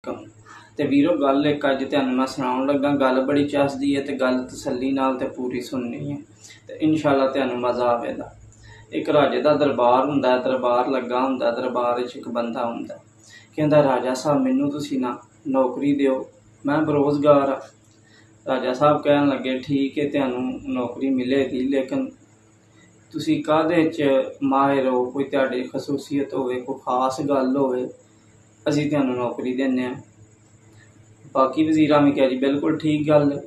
ਤੇ ਵੀਰੋ ਗੱਲ ਇੱਕ ਅੱਜ ਤੁਹਾਨੂੰ मैं ਸੁਣਾਉਣ ਲੱਗਾ। ਗੱਲ ਬੜੀ ਚੱਸਦੀ है तो गल तसल्ली नाल ते पूरी सुननी है तो इंशाअल्लाह ਤੁਹਾਨੂੰ मज़ा आवेगा। एक राजे का दरबार हुंदा है, दरबार लगा हुंदा, दरबार विच एक बंदा हुंदा, कहंदा राजा साहब मैनू तुसीं ना नौकरी दिओ, मैं बेरोज़गार हाँ। राजा साहब कहन लगे ठीक है तुहानू नौकरी मिलेगी, लेकिन तुसीं काहदे च माहिर हो, कोई तुहाडी खसूसीयत होवे, कोई खास गल होवे, असीं तुहानू नौकरी दिंदे हां। बाकी वज़ीरां भी कहा जी बिल्कुल ठीक गल है।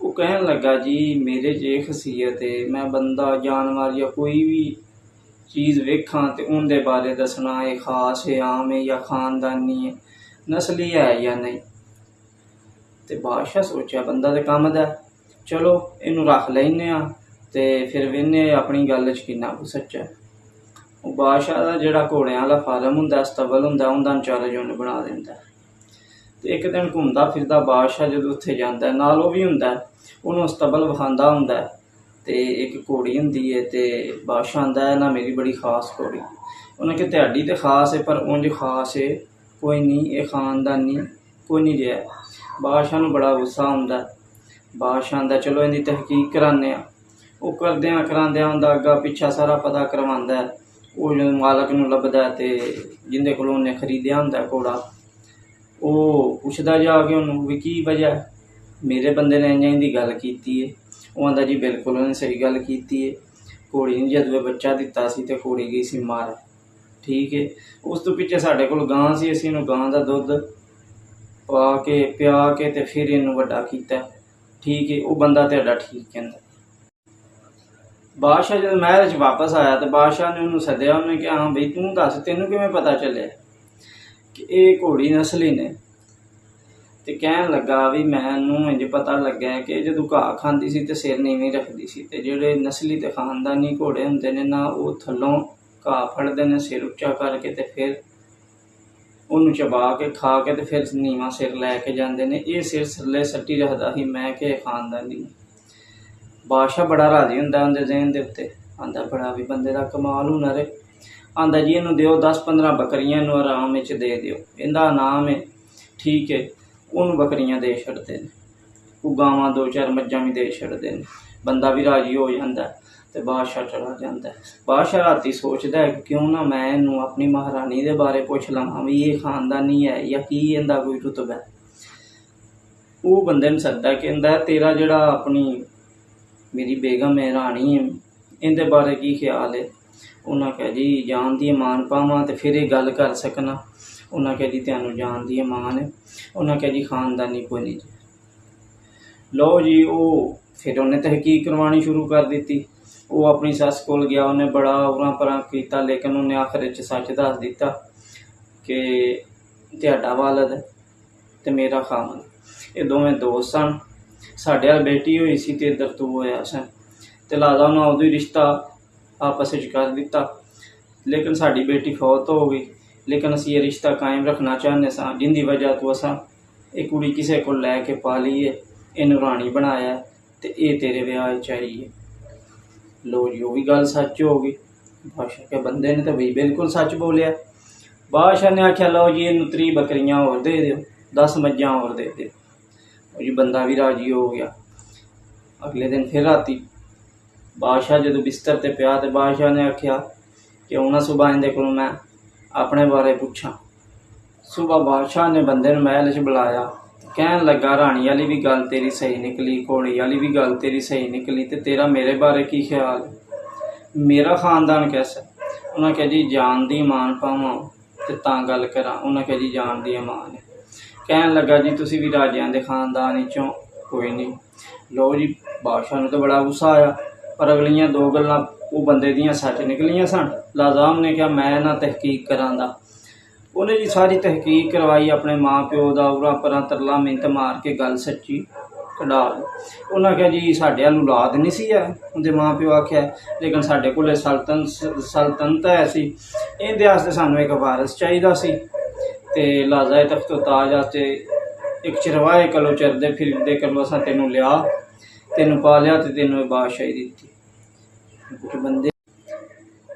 वो कहन लगा जी मेरे च ये खसीयत है, मैं बंदा जानवर या कोई भी चीज़ वेखां तो उनके बारे दसना, ये खास है, आम है या खानदानी है, नस्ली है या नहीं। तो बादशाह सोचा बंदा तो कम दा, चलो इनू रख लैने तो फिर वेने अपनी गल च किन्ना कुछ सच्चा। वो बादशाह का जिहड़ा घोड़ियां वाला फार्म हुंदा, स्तबल हुंदा, उनदा इंचार्ज उन्हें बना दिंदा। तो एक दिन घूमता फिरदा बादशाह जो उत्थे जांदा है, नाल वो भी हुंदा, उन्होंने स्तबल विखांदा हुंदा ते एक घोड़ी हुंदी है। तो बादशाह आंदा है ना मेरी बड़ी खास घोड़ी। उन्हें कहा तुहाडी तो खास है पर उंज खास है कोई नहीं, ये खानदानी कोई नहीं रहा। बादशाह नूं बड़ा गुस्सा आंदा। बादशाह आंदा चलो इहदी तहकीक कराने। वो करदियां करांदियां उंदा अग्गा पिछा सारा पता करवांदा है। वो जो मालक नूं लभदा ते जिंदे कोलों उन्हें खरीदिया हुंदा घोड़ा, वो पुछदा जाके उन्होंने भी की वजह, मेरे बंदे ने इंज दी गल कीती है। वो आंदा जी बिल्कुल उन्हें सही गल कीती है, घोड़ी ने जदों बच्चा दिता सी ते घोड़ी गई सी मार, ठीक है। उस तो पिछे साडे कोल गां सी, असीं इहनूं गां दा दुध पा के पिया के ते फिर इहनूं वड्डा कीता, ठीक है। वो बंदा तुहाडा ठीक कहंदा। बादशाह जब महल च वापस आया तो बादशाह ने उन्होंने सद्या, उन्हें कहा हाँ बई तू दस तेनों किवें पता चलिया कि ये घोड़ी नस्ली ने। तो कहन लगा भी मैनू इंज पता लग्या कि जदों घाह खांदी सी ते सिर नीवीं रखदी सी, ते जिहड़े नस्ली ते खानदानी घोड़े हुंदे ने ना, वो थल्लों घाह फड़दे ने सिर उच्चा करके ते फिर उन्होंने चबा के खा के ते फिर नीवां सिर लैके जांदे ने। ये सिर थल्ले सट्टी रखदा ही मैं कि खानदानी। बादशाह बड़ा राजी हुंदा उंदे ज़हन दे उत्ते, आंदा बड़ा भी बंदे दा कमाल हुनर है। आंदा जी इनू दिओ 10-15 बकरियां इनू आराम विच दे दिओ, इहदा नाम है, ठीक है। उन्होंने बकरियां दे छड़दे ने, वो गावां 2-4 मज्जां भी दे छड़दे ने, बंदा भी राजी हो जांदा ते बादशाह चला जांदा है। बादशाह राती सोचदा है कि क्यों ना मैं इनू अपनी महारानी दे बारे पुछ लवां भी ये खानदानी है या की इहदा कोई रुतबा है। वो बंदे नूं सद्दा कहंदा तेरा जिहड़ा अपनी मेरी बेगम है रानी है इहदे बारे की ख्याल है। उन्हें कहा जी जान दी मान पावां तो फिर ये गल कर सकना। उन्हें कहा जी तुहानूं जान दी मान है। उन्हें कहा जी खानदानी कोई नहीं। लो जी वो फिर उन्हें तहकीक करवानी शुरू कर दी। वो अपनी सस कोल गया, उन्हें बड़ा उरां परां कीता, लेकिन उन्हें आखिर च सच दस दिता कि तुहाडा वालद ते मेरा खामन ये दोवें दोस्त सन, साडे वाल बेटी हुई सी ते इधर तू होया सन, ते लादा उन्हें उदों ही रिश्ता आपस में कर दिता। लेकिन साड़ी बेटी फौत हो गई, लेकिन असी ये रिश्ता कायम रखना चाहते सा, जिंदी वजह तो असा ये कुड़ी किसी को लैके पाली है, इनू राणी बनाया तो ये तेरे विआह चाहिए। लो जी वो भी गल सच हो गई। बादशाह के बंदे ने तो बई बिल्कुल सच बोलिया। बादशाह ने आख्या लो जी इनू 3 बकरियां होर दे दिओ, 10 मज्जां होर दे दिओ। जी बंदा भी राजी हो गया। अगले दिन फिर राती बादशाह जो बिस्तर ते पिया तो बादशाह ने आख्या कि उन्हें सुबह इहदे कोलों मैं अपने बारे पूछा। सुबह बादशाह ने बंदे नूं महल च बुलाया, कहन लगा राणी वाली भी गल तेरी सही निकली, घोड़ी वाली भी गल तेरी सही निकली, तो तेरा मेरे बारे की ख्याल है, मेरा खानदान कैसा। उन्हें कहा जी जान दी मान पावां ते तां गल करा। उन्हें कहा जी जान दी मान है। कहन लगा जी तुसी भी राजियां दे खानदान चों कोई नहीं। लो जी बादशाह नूं तो बड़ा गुस्सा आया, पर अगलियां 2 गल्लां वो बंदे दियां सच निकलियां सन। लाजाम ने कहा मैं ना तहकीक करांदा। उन्हें जी सारी तहकीक करवाई, अपने माँ प्यो का उरा परा तरला मिन्त मार के गल सच्ची कढ़ा ली। उन्हें कहा जी साढ़े वाल औलाद नहीं सी है, उनके माँ प्यो आख्या, लेकिन साढ़े कोल सल्तनत है सी, इहदे वास्ते सानू एक वारिस चाहिदा सी, ते लाजा तख्तो ताज वास्ते एक चरवाहे कलो चरदे फिरदे कलो असां तेनू लिया, तेनू पालिया ते तेनू बादशाही दित्ती। कुछ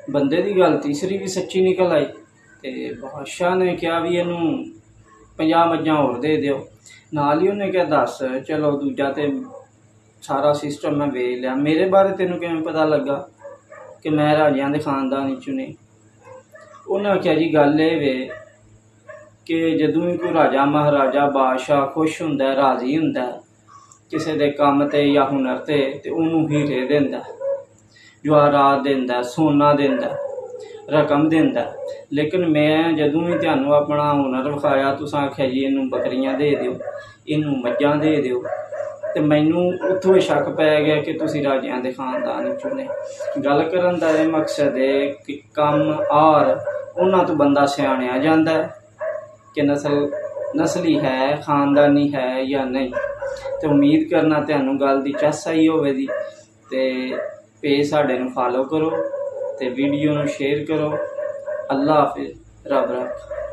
बंदे की गल तीसरी भी सच्ची निकल आई। तो बादशाह ने कहा भी इनू 50 ਮੱਝਾਂ ਹੋਰ ਦੇ ਦਿਓ। ਨਾਲ ਹੀ ਉਹਨੇ ਕਿਹਾ ਦੱਸ, ਚਲੋ ਦੂਜਾ ਤੇ ਸਾਰਾ ਸਿਸਟਮ ਮੈਂ ਵੇਖ ਲਿਆ, ਮੇਰੇ ਬਾਰੇ ਤੈਨੂੰ ਕਿਵੇਂ ਪਤਾ ਲੱਗਾ ਕਿ ਮੈਂ ਰਾਜਿਆਂ ਦੇ ਖਾਨਦਾਨ ਵਿੱਚੋਂ ਨਹੀਂ। ਉਹਨੇ ਆਖਿਆ ਜੀ ਗੱਲ ਇਹ ਵੇ ਕਿ ਜਦੋਂ ਵੀ ਕੋਈ ਰਾਜਾ ਮਹਾਰਾਜਾ ਬਾਦਸ਼ਾਹ ਖੁਸ਼ ਹੁੰਦਾ, ਰਾਜ਼ੀ ਹੁੰਦਾ ਕਿਸੇ ਦੇ ਕੰਮ 'ਤੇ ਜਾਂ ਹੁਨਰ 'ਤੇ ਉਹਨੂੰ ਹੀਰੇ ਦਿੰਦਾ, ਜਵਾਹਰਾਤ ਦਿੰਦਾ, ਸੋਨਾ ਦਿੰਦਾ, ਰਕਮ ਦਿੰਦਾ। ਲੇਕਿਨ ਮੈਂ ਜਦੋਂ ਵੀ ਤੁਹਾਨੂੰ ਆਪਣਾ ਹੁਨਰ ਵਿਖਾਇਆ, ਤੁਸੀਂ ਆਖਿਆ ਜੀ ਇਹਨੂੰ ਬੱਕਰੀਆਂ ਦੇ ਦਿਓ, ਇਹਨੂੰ ਮੱਝਾਂ ਦੇ ਦਿਓ, ਅਤੇ ਮੈਨੂੰ ਉੱਥੋਂ ਸ਼ੱਕ ਪੈ ਗਿਆ ਕਿ ਤੁਸੀਂ ਰਾਜਿਆਂ ਦੇ ਖਾਨਦਾਨ ਵਿੱਚੋਂ ਨੇ। ਗੱਲ ਕਰਨ ਦਾ ਇਹ ਮਕਸਦ ਹੈ ਕਿ ਕੰਮ ਔਰ ਉਹਨਾਂ ਤੋਂ ਬੰਦਾ ਸਿਆਣਿਆ ਜਾਂਦਾ ਕਿ ਨਸਲੀ ਹੈ, ਖਾਨਦਾਨੀ ਹੈ ਜਾਂ ਨਹੀਂ। ਅਤੇ ਉਮੀਦ ਕਰਨਾ ਤੁਹਾਨੂੰ ਗੱਲ ਦੀ ਚੱਸ ਆਈ ਹੋਵੇਗੀ। ਅਤੇ ਪੇਜ ਸਾਡੇ ਨੂੰ ਫਾਲੋ ਕਰੋ ਅਤੇ ਵੀਡੀਓ ਨੂੰ ਸ਼ੇਅਰ ਕਰੋ। ਅੱਲਾ ਹਾਫਿਜ਼, ਰੱਬ ਰੱਖ।